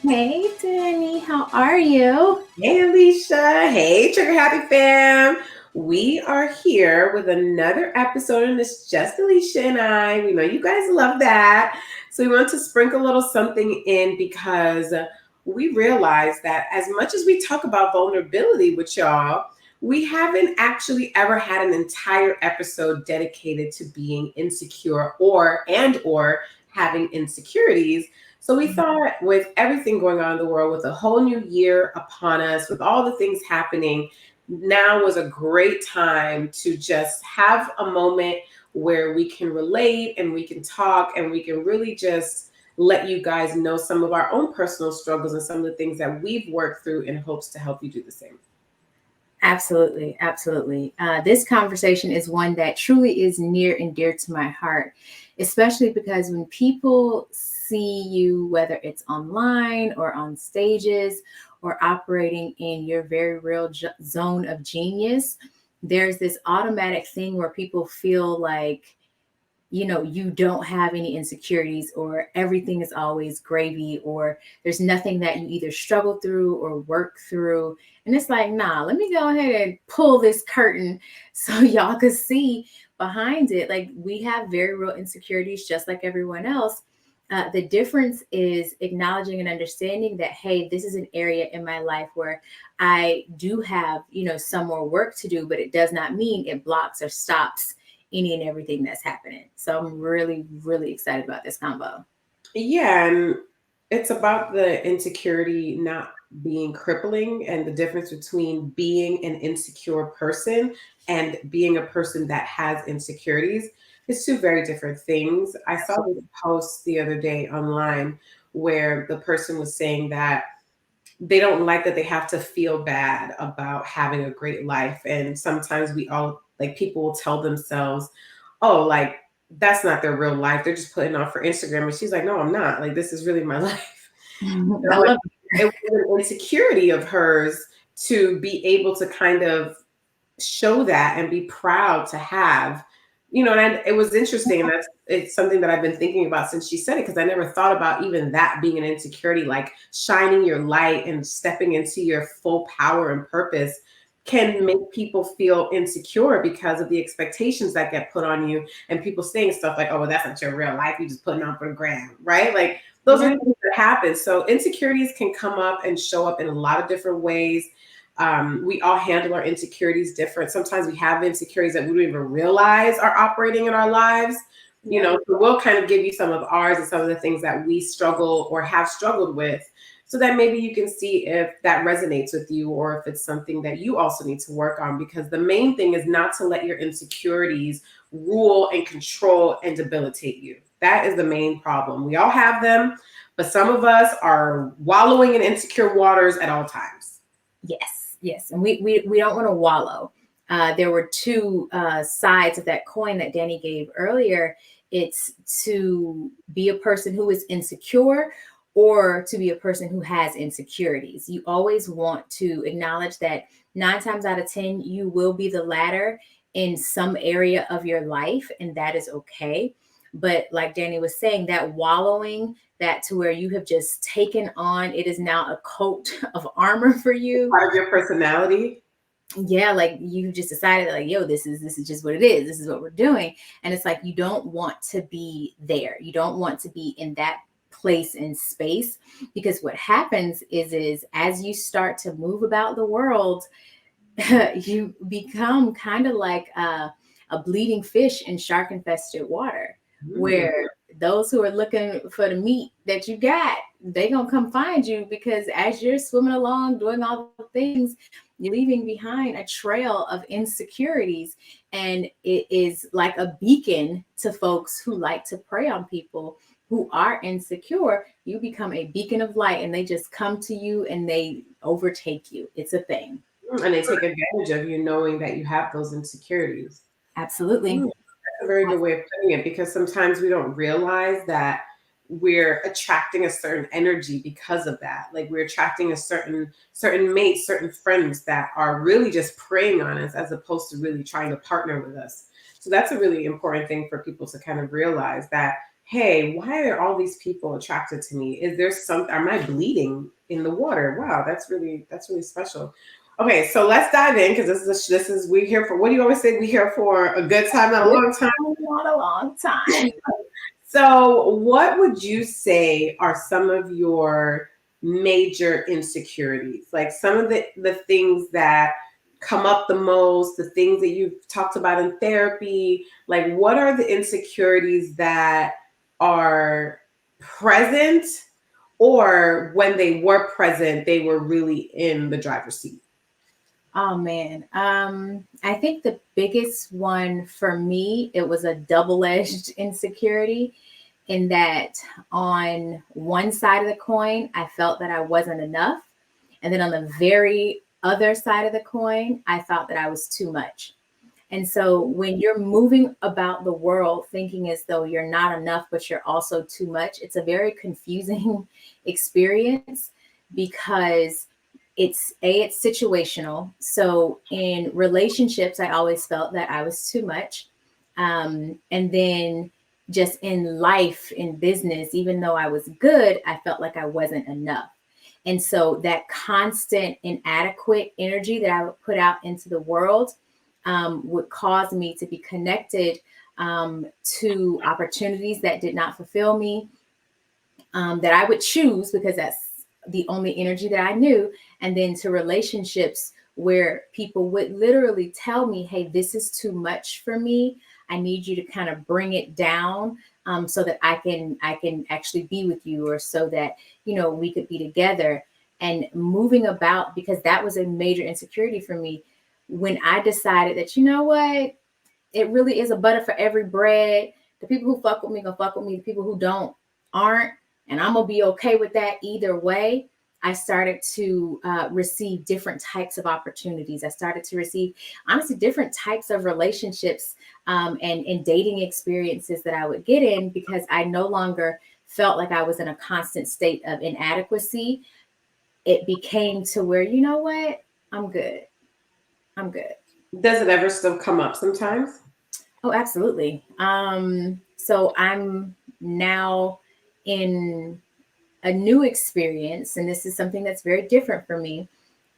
Hey, Dani, how are you? Hey, Alicia. Hey, Trigger Happy fam. We are here with another episode, and it's just Alicia and I. We know you guys love that. So, we want to sprinkle a little something in because we realize that as much as we talk about vulnerability with y'all, we haven't actually ever had an entire episode dedicated to being insecure or having insecurities. So we thought with everything going on in the world, with a whole new year upon us, with all the things happening, now was a great time to just have a moment where we can relate and we can talk and we can really just let you guys know some of our own personal struggles and some of the things that we've worked through in hopes to help you do the same. Absolutely, absolutely. This conversation is one that truly is near and dear to my heart, especially because when people see you, whether it's online or on stages or operating in your very real zone of genius, there's this automatic thing where people feel like you don't have any insecurities, or everything is always gravy, or there's nothing that you either struggle through or work through. And it's like, nah, let me go ahead and pull this curtain so y'all could see behind it. Like, we have very real insecurities just like everyone else. The difference is acknowledging and understanding that, hey, this is an area in my life where I do have, some more work to do, but it does not mean it blocks or stops any and everything that's happening. So I'm really, really excited about this combo. Yeah, and it's about the insecurity not being crippling and the difference between being an insecure person and being a person that has insecurities. It's two very different things. I saw this post the other day online where the person was saying that they don't like that they have to feel bad about having a great life. And sometimes we all, like, people will tell themselves, oh, like, that's not their real life. They're just putting on for Instagram. And she's like, no, I'm not. Like, this is really my life. I So love it was an insecurity of hers to be able to kind of show that and be proud to have, and it was interesting. And it's something that I've been thinking about since she said it, because I never thought about even that being an insecurity, like shining your light and stepping into your full power and purpose can make people feel insecure because of the expectations that get put on you and people saying stuff like, oh, well, that's not your real life, you just putting on for the gram, right? Like, those are right. things that happen. So insecurities can come up and show up in a lot of different ways. We all handle our insecurities different. Sometimes we have insecurities that we don't even realize are operating in our lives. So we'll kind of give you some of ours and some of the things that we struggle or have struggled with, so that maybe you can see if that resonates with you or if it's something that you also need to work on. Because the main thing is not to let your insecurities rule and control and debilitate you. That is the main problem. We all have them, but some of us are wallowing in insecure waters at all times. Yes, yes. And we don't want to wallow. There were two sides of that coin that Dani gave earlier. It's to be a person who is insecure or to be a person who has insecurities. You always want to acknowledge that 9 times out of 10, you will be the latter in some area of your life, and that is okay. But like Dani was saying, that wallowing, that to where you have just taken on, it is now a coat of armor for you. Part of your personality. Yeah, like you just decided, like, yo, this is just what it is, this is what we're doing. And it's like, you don't want to be there, you don't want to be in that place and space, because what happens is as you start to move about the world, you become kind of like a bleeding fish in shark infested water, Mm. where those who are looking for the meat that you got, they gonna come find you, because as you're swimming along doing all the things, you're leaving behind a trail of insecurities. And it is like a beacon to folks who like to prey on people who are insecure. You become a beacon of light, and they just come to you and they overtake you. It's a thing. And they take advantage of you knowing that you have those insecurities. Absolutely. That's a very good way of putting it, because sometimes we don't realize that we're attracting a certain energy because of that. Like, we're attracting a certain mates, certain friends that are really just preying on us as opposed to really trying to partner with us. So that's a really important thing for people to kind of realize, that hey, why are all these people attracted to me? Is there something, am I bleeding in the water? Wow, that's really special. Okay, so let's dive in, because we're here for, what do you always say? We're here for a good time, not a long time. Not a long time. So what would you say are some of your major insecurities? Like some of the things that come up the most, the things that you've talked about in therapy, like what are the insecurities that are present, or when they were present, they were really in the driver's seat? Oh man. I think the biggest one for me, it was a double-edged insecurity, in that on one side of the coin, I felt that I wasn't enough. And then on the very other side of the coin, I thought that I was too much. And so when you're moving about the world thinking as though you're not enough, but you're also too much, it's a very confusing experience, because it's situational. So in relationships, I always felt that I was too much. And then just in life, in business, even though I was good, I felt like I wasn't enough. And so that constant inadequate energy that I would put out into the world would cause me to be connected to opportunities that did not fulfill me, that I would choose because that's the only energy that I knew. And then to relationships where people would literally tell me, hey, this is too much for me. I need you to kind of bring it down, so that I can actually be with you, or so that, we could be together. And moving about, because that was a major insecurity for me, when I decided that, what, it really is a butter for every bread. The people who fuck with me gonna fuck with me. The people who don't aren't, and I'm gonna be okay with that either way. I started to receive different types of opportunities. I started to receive, honestly, different types of relationships, and dating experiences that I would get in, because I no longer felt like I was in a constant state of inadequacy. It became to where, what, I'm good. I'm good. Does it ever still come up sometimes? Oh, absolutely. So I'm now in a new experience, and this is something that's very different for me.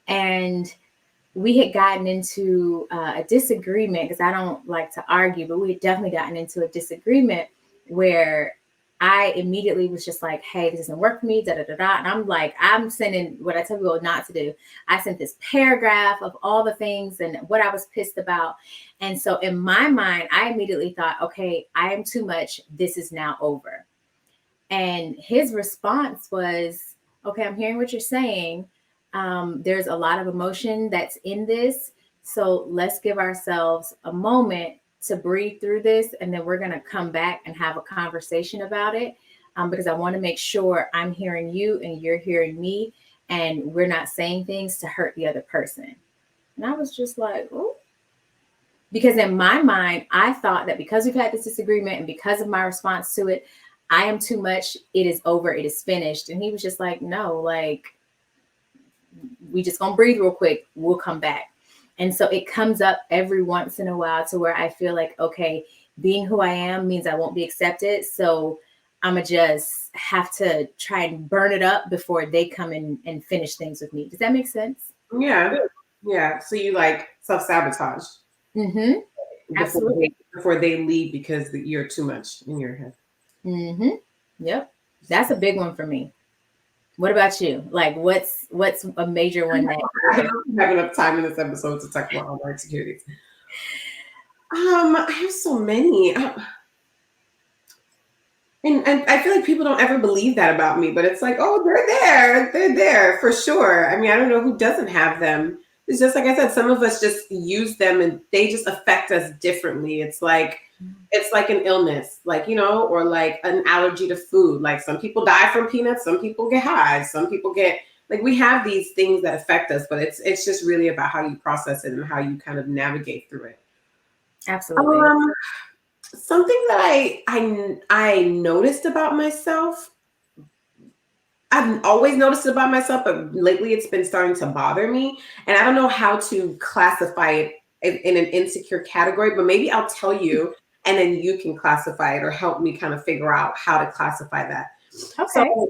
And we had gotten into a disagreement, because I don't like to argue, but we had definitely gotten into a disagreement where I immediately was just like, hey, this doesn't work for me, da da da da. And I'm like, I'm sending what I tell people not to do. I sent this paragraph of all the things and what I was pissed about. And so in my mind, I immediately thought, okay, I am too much. This is now over. And his response was, okay, I'm hearing what you're saying. There's a lot of emotion that's in this. So let's give ourselves a moment to breathe through this. And then we're going to come back and have a conversation about it, because I want to make sure I'm hearing you and you're hearing me. And we're not saying things to hurt the other person. And I was just like, oh. Because in my mind, I thought that because we've had this disagreement and because of my response to it, I am too much. It is over. It is finished. And he was just like, no, like, we just gonna breathe real quick. We'll come back. And so it comes up every once in a while to where I feel like, okay, being who I am means I won't be accepted. So I'm gonna just have to try and burn it up before they come in and finish things with me. Does that make sense? Yeah. Yeah. So you like self-sabotage. Mm-hmm. Absolutely. Before they leave because you're too much in your head. Mm-hmm. Yep. That's a big one for me. What about you? Like, what's a major one that I don't have enough time in this episode to talk about all my insecurities. I have so many. And I feel like people don't ever believe that about me, but it's like, oh, they're there for sure. I mean, I don't know who doesn't have them. It's just like I said, some of us just use them and they just affect us differently. It's like an illness, like, or like an allergy to food. Like some people die from peanuts, some people get high, some people get, like, we have these things that affect us, but it's just really about how you process it and how you kind of navigate through it. Absolutely. Something that I noticed about myself. I've always noticed it about myself, but lately it's been starting to bother me. And I don't know how to classify it in an insecure category, but maybe I'll tell you and then you can classify it or help me kind of figure out how to classify that. Okay. So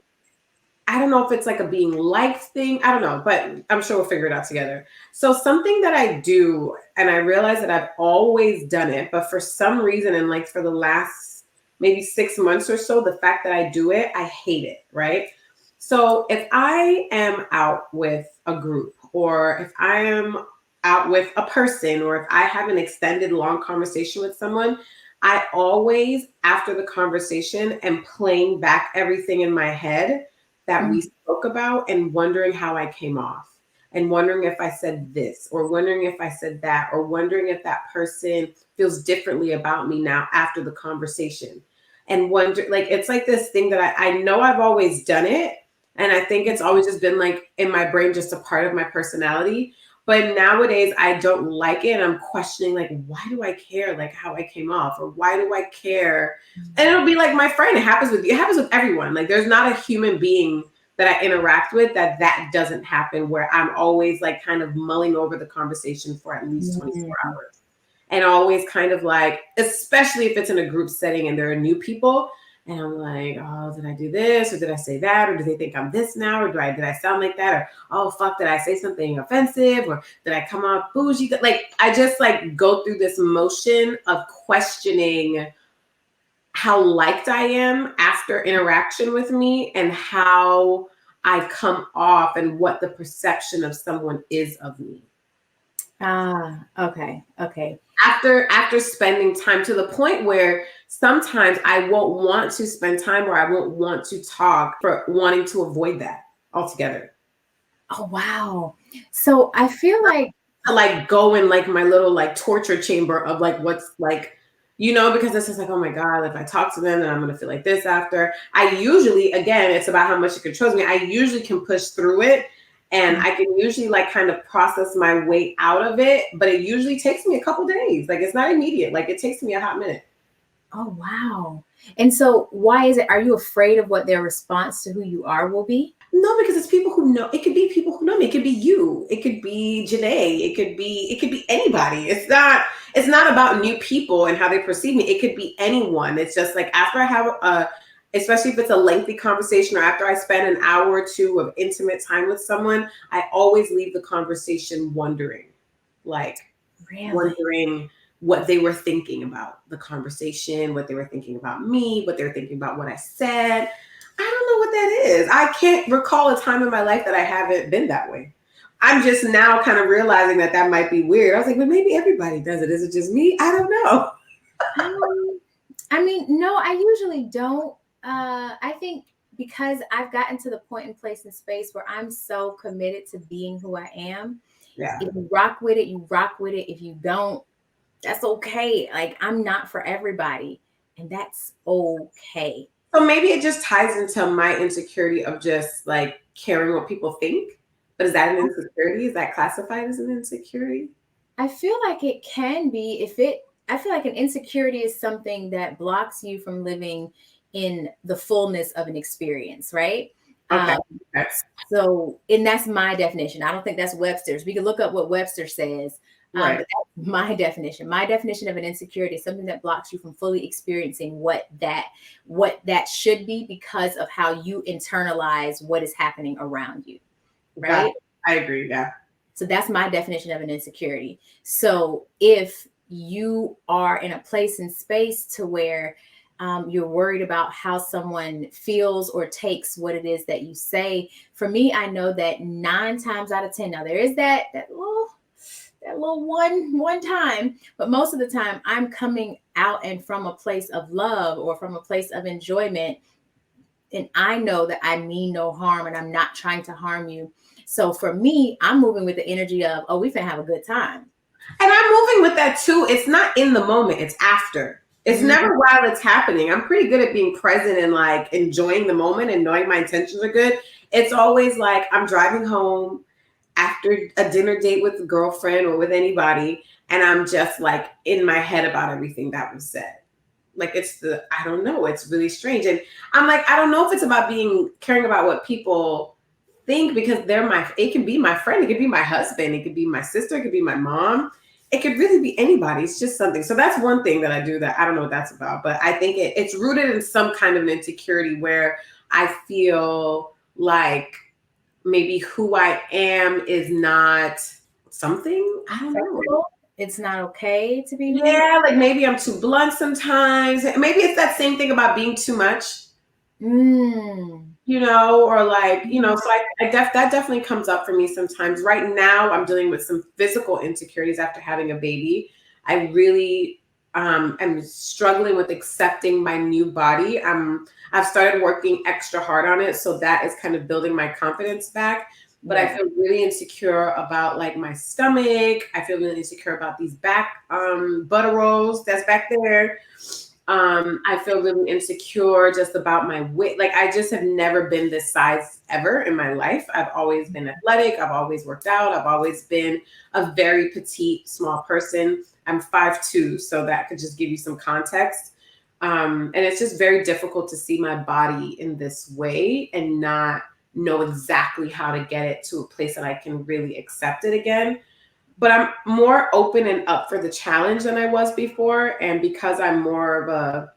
I don't know if it's like a being liked thing. I don't know, but I'm sure we'll figure it out together. So something that I do, and I realize that I've always done it, but for some reason, and like for the last maybe 6 months or so, the fact that I do it, I hate it, right? So if I am out with a group, or if I am out with a person, or if I have an extended long conversation with someone, I always, after the conversation, am playing back everything in my head that we spoke about and wondering how I came off, and wondering if I said this, or wondering if I said that, or wondering if that person feels differently about me now after the conversation. And wonder, like, it's like this thing that I know I've always done it. And I think it's always just been like in my brain, just a part of my personality. But nowadays I don't like it. And I'm questioning, like, why do I care, like, how I came off, or why do I care? And it'll be like, my friend, it happens with you. It happens with everyone. Like, there's not a human being that I interact with that doesn't happen, where I'm always like kind of mulling over the conversation for at least 24 hours. And always kind of like, especially if it's in a group setting and there are new people, and I'm like, oh, did I do this, or did I say that, or do they think I'm this now, or did I sound like that, or oh fuck, did I say something offensive, or did I come out bougie? Like, I just like go through this motion of questioning how liked I am after interaction with me, and how I come off, and what the perception of someone is of me. Okay. After spending time, to the point where sometimes I won't want to spend time, or I won't want to talk, for wanting to avoid that altogether. Oh, wow. So I feel like To like go in like my little like torture chamber of like what's like, because it's just like, oh my God, if I talk to them, then I'm gonna feel like this after. I usually, again, it's about how much it controls me. I usually can push through it, and I can usually like kind of process my way out of it, but it usually takes me a couple days. Like, it's not immediate. Like, it takes me a hot minute. oh, wow. And so why is it, are you afraid of what their response to who you are will be? No, because it's people who know. It could be people who know me. It could be you. It could be Janae. It could be anybody. It's not about new people and how they perceive me. It could be anyone. It's just like, after I have especially if it's a lengthy conversation, or after I spend an hour or two of intimate time with someone, I always leave the conversation wondering what they were thinking about the conversation, what they were thinking about me, what they were thinking about what I said. I don't know what that is. I can't recall a time in my life that I haven't been that way. I'm just now kind of realizing that might be weird. I was like, but maybe everybody does it. Is it just me? I don't know. I mean, no, I usually don't. I think because I've gotten to the point in place and space where I'm so committed to being who I am. Yeah. If you rock with it, you rock with it. If you don't, that's okay. Like, I'm not for everybody, and that's okay. So maybe it just ties into my insecurity of just like caring what people think. But is that an insecurity? Is that classified as an insecurity? I feel like it can be I feel like an insecurity is something that blocks you from living in the fullness of an experience, right? Okay. So, and that's my definition. I don't think that's Webster's. We can look up what Webster says. Right. But that's my definition. My definition of an insecurity is something that blocks you from fully experiencing what that should be, because of how you internalize what is happening around you. Right? I agree. Yeah. So that's my definition of an insecurity. So if you are in a place and space to where you're worried about how someone feels or takes what it is that you say, for me, I know that 9 times out of 10, now there is that little one time, but most of the time I'm coming out and from a place of love, or from a place of enjoyment. And I know that I mean no harm, and I'm not trying to harm you. So for me, I'm moving with the energy of, oh, we finna have a good time. And I'm moving with that too. It's not in the moment, it's after. It's never while it's happening. I'm pretty good at being present and like enjoying the moment and knowing my intentions are good. It's always like I'm driving home after a dinner date with a girlfriend or with anybody, and I'm just like in my head about everything that was said. Like, I don't know, it's really strange. And I'm like, I don't know if it's about caring about what people think, because it can be my friend, it could be my husband, it could be my sister, it could be my mom. it could really be anybody. It's just something. So that's one thing that I do that I don't know what that's about, but I think it's rooted in some kind of an insecurity where I feel like maybe who I am is not something. I don't know. It's not okay to be me. Yeah, like maybe I'm too blunt sometimes. Maybe it's that same thing about being too much. You know, or like, you know, so that definitely comes up for me sometimes. Right now, I'm dealing with some physical insecurities after having a baby. I really am struggling with accepting my new body. I've started working extra hard on it, so that is kind of building my confidence back. But I feel really insecure about like my stomach. I feel really insecure about these back butter rolls that's back there. I feel really insecure just about my weight. Like I just have never been this size ever in my life. I've always been athletic. I've always worked out. I've always been a very petite, small person. I'm 5'2", so that could just give you some context. And it's just very difficult to see my body in this way and not know exactly how to get it to a place that I can really accept it again. But I'm more open and up for the challenge than I was before. And because I'm more of a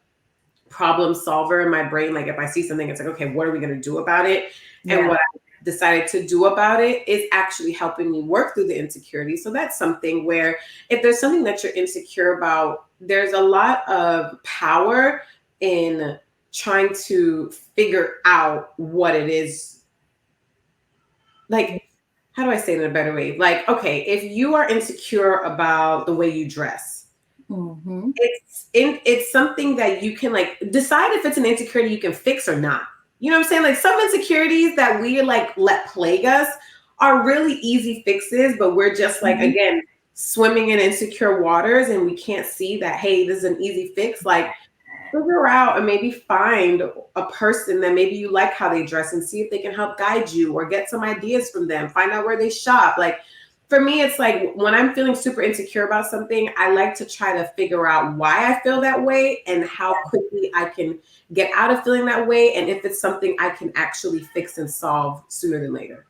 problem solver in my brain, like if I see something, it's like, okay, what are we going to do about it? And what I decided to do about it is actually helping me work through the insecurity. So that's something where if there's something that you're insecure about, there's a lot of power in trying to figure out what it is. Like, how do I say it in a better way? Like, okay, if you are insecure about the way you dress, it's something that you can like decide if it's an insecurity you can fix or not. You know what I'm saying? Like some insecurities that we like let plague us are really easy fixes, but we're just like, again, swimming in insecure waters and we can't see that, hey, this is an easy fix. Like figure out and maybe find a person that maybe you like how they dress and see if they can help guide you or get some ideas from them, find out where they shop. Like for me, it's like when I'm feeling super insecure about something, I like to try to figure out why I feel that way and how quickly I can get out of feeling that way. And if it's something I can actually fix and solve sooner than later.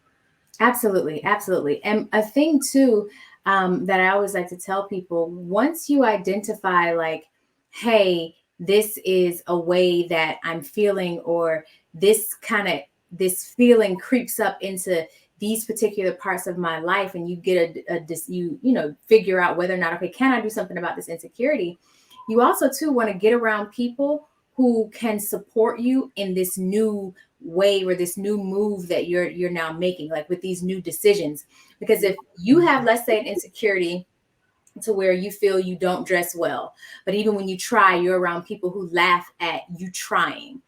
Absolutely. Absolutely. And a thing too, that I always like to tell people, once you identify like, hey, this is a way that I'm feeling, or this feeling creeps up into these particular parts of my life, and you get you know, figure out whether or not, okay, can I do something about this insecurity? You also too want to get around people who can support you in this new way or this new move that you're now making, like with these new decisions. Because if you have, let's say, an insecurity to where you feel you don't dress well, but even when you try, you're around people who laugh at you trying.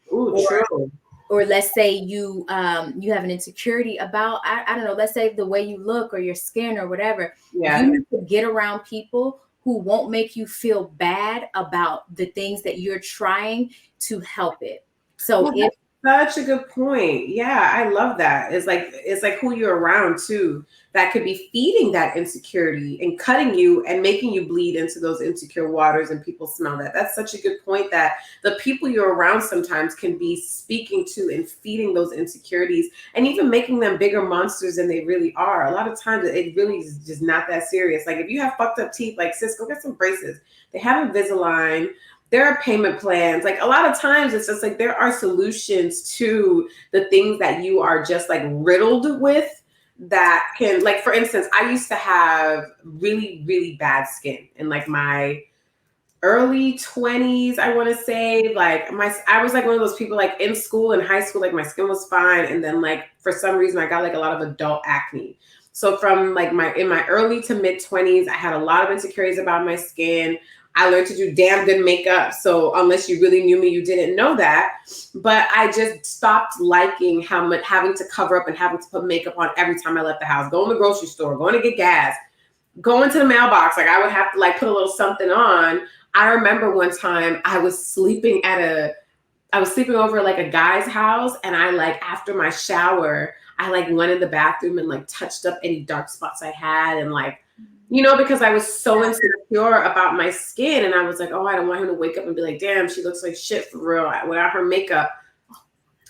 Or let's say you have an insecurity about, I don't know, let's say the way you look or your skin or whatever. You need to get around people who won't make you feel bad about the things that you're trying to help it. So such a good point. Yeah, I love that. It's like who you're around too that could be feeding that insecurity and cutting you and making you bleed into those insecure waters, and people smell that. That's such a good point, that the people you're around sometimes can be speaking to and feeding those insecurities and even making them bigger monsters than they really are. A lot of times it really is just not that serious. Like if you have fucked up teeth, like sis, go get some braces. They have Invisalign. There are payment plans. Like a lot of times it's just like there are solutions to the things that you are just like riddled with that can, like, for instance, I used to have really, really bad skin in like my early 20s, I want to say. Like I was like one of those people, like in school, in high school, like my skin was fine. And then like for some reason I got like a lot of adult acne. So from like in my early to mid 20s, I had a lot of insecurities about my skin. I learned to do damn good makeup. So unless you really knew me, you didn't know that. But I just stopped liking how much having to cover up and having to put makeup on every time I left the house, going to the grocery store, going to get gas, going to the mailbox. Like I would have to like put a little something on. I remember one time I was sleeping over like a guy's house, and I like after my shower, I like went in the bathroom and like touched up any dark spots I had, and like, you know, because I was so insecure about my skin, and I was like, oh, I don't want him to wake up and be like, damn, she looks like shit for real without her makeup.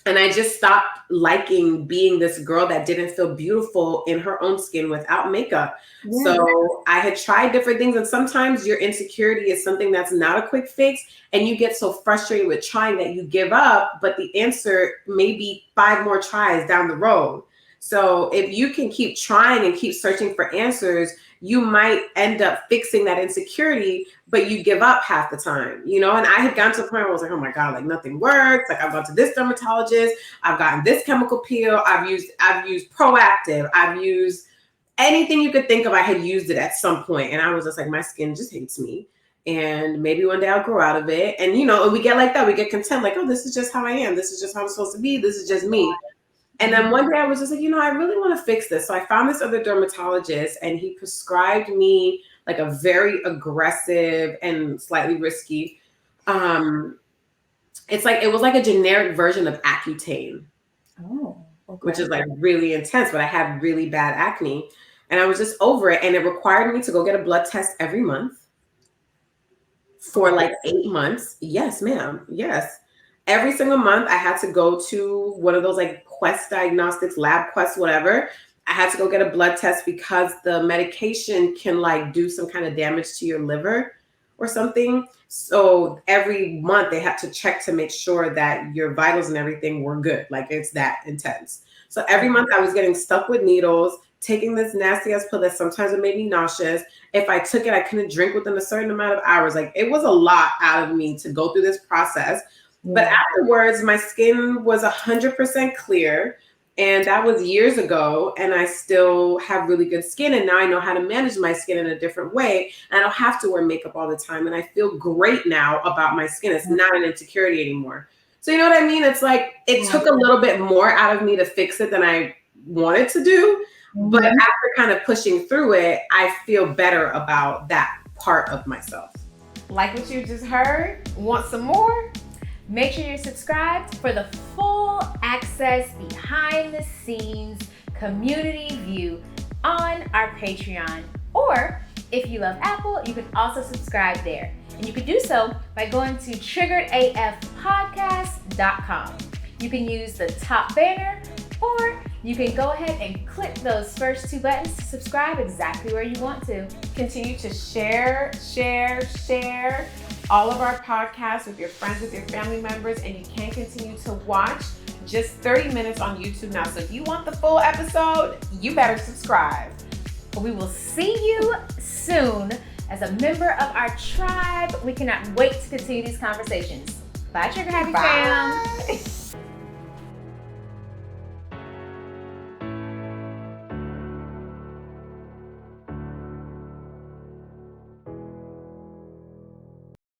And I just stopped liking being this girl that didn't feel beautiful in her own skin without makeup. Yeah. So I had tried different things. And sometimes your insecurity is something that's not a quick fix. And you get so frustrated with trying that you give up. But the answer may be 5 more tries down the road. So if you can keep trying and keep searching for answers, you might end up fixing that insecurity, but you give up half the time, you know? And I had gotten to a point where I was like, oh my God, like nothing works. Like I've gone to this dermatologist, I've gotten this chemical peel, I've used Proactive, I've used anything you could think of. I had used it at some point, and I was just like, my skin just hates me. And maybe one day I'll grow out of it. And, you know, and we get like that. We get content, like, oh, this is just how I am. This is just how I'm supposed to be. This is just me. And then one day I was just like, you know, I really want to fix this. So I found this other dermatologist, and he prescribed me like a very aggressive and slightly risky. It was like a generic version of Accutane. Oh, okay. Which is like really intense, but I had really bad acne, and I was just over it. And it required me to go get a blood test every month for like 8 months. Yes, ma'am. Yes. Every single month, I had to go to one of those like Quest Diagnostics, Lab Quest, whatever. I had to go get a blood test because the medication can like do some kind of damage to your liver or something. So every month they had to check to make sure that your vitals and everything were good. Like it's that intense. So every month I was getting stuck with needles, taking this nasty ass pill that sometimes it made me nauseous. If I took it, I couldn't drink within a certain amount of hours. Like it was a lot out of me to go through this process. But afterwards, my skin was 100% clear. And that was years ago. And I still have really good skin. And now I know how to manage my skin in a different way. And I don't have to wear makeup all the time. And I feel great now about my skin. It's not an insecurity anymore. So you know what I mean? It's like it took a little bit more out of me to fix it than I wanted to do. But after kind of pushing through it, I feel better about that part of myself. Like what you just heard? Want some more? Make sure you're subscribed for the full access behind the scenes community view on our Patreon. Or if you love Apple, you can also subscribe there. And you can do so by going to triggeredafpodcast.com. You can use the top banner, or you can go ahead and click those first 2 buttons to subscribe exactly where you want to. Continue to share all of our podcasts with your friends, with your family members, and you can continue to watch just 30 minutes on YouTube now. So if you want the full episode, you better subscribe. We will see you soon as a member of our tribe. We cannot wait to continue these conversations. Bye, Trigger Happy Fam.